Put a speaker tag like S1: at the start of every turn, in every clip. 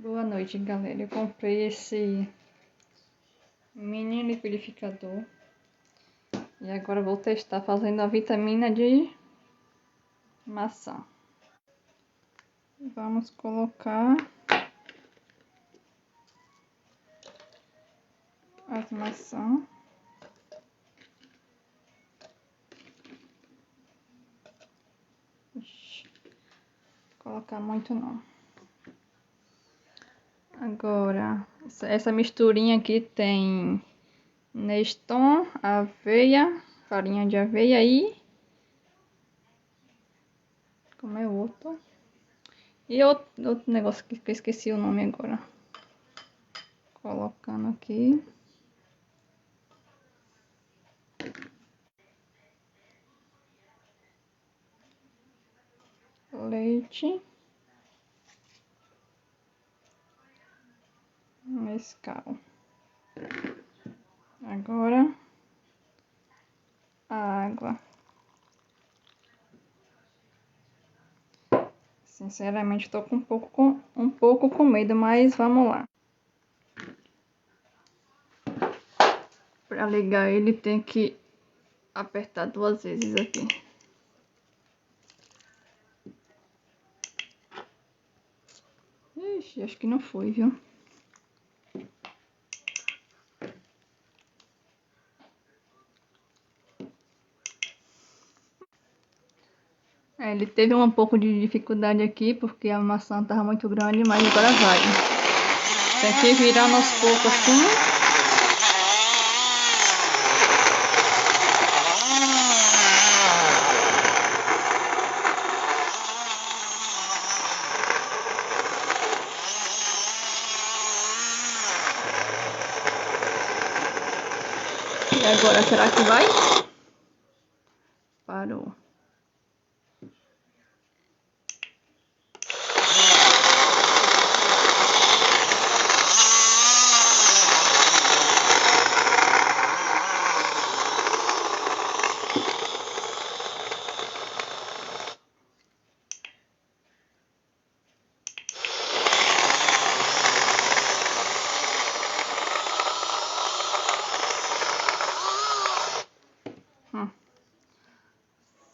S1: Boa noite, galera. Eu comprei esse mini liquidificador e agora vou testar fazendo a vitamina de maçã. Vamos colocar as maçãs. Colocar muito não. Agora, essa misturinha aqui tem Neston, aveia, farinha de aveia e... como é o outro? E outro negócio que eu esqueci o nome agora. Colocando aqui. Leite. Nescau. Agora a água. Sinceramente, estou com um pouco com medo, mas vamos lá. Para ligar ele tem que apertar 2 vezes aqui. Ixi, acho que não foi, viu? Ele teve um pouco de dificuldade aqui, porque a maçã estava muito grande, mas agora vai. Tem que virar aos poucos assim. E agora, será que vai? Parou.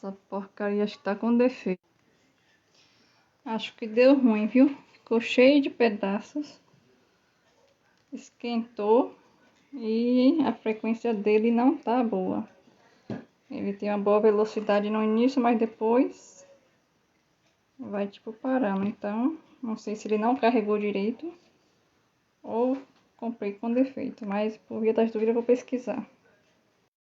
S1: Essa porcaria acho que tá com defeito. Acho que deu ruim, viu? Ficou cheio de pedaços. Esquentou e a frequência dele não tá boa. Ele tem uma boa velocidade no início, mas depois vai tipo parando. Então, não sei se ele não carregou direito ou comprei com defeito, mas por via das dúvidas eu vou pesquisar.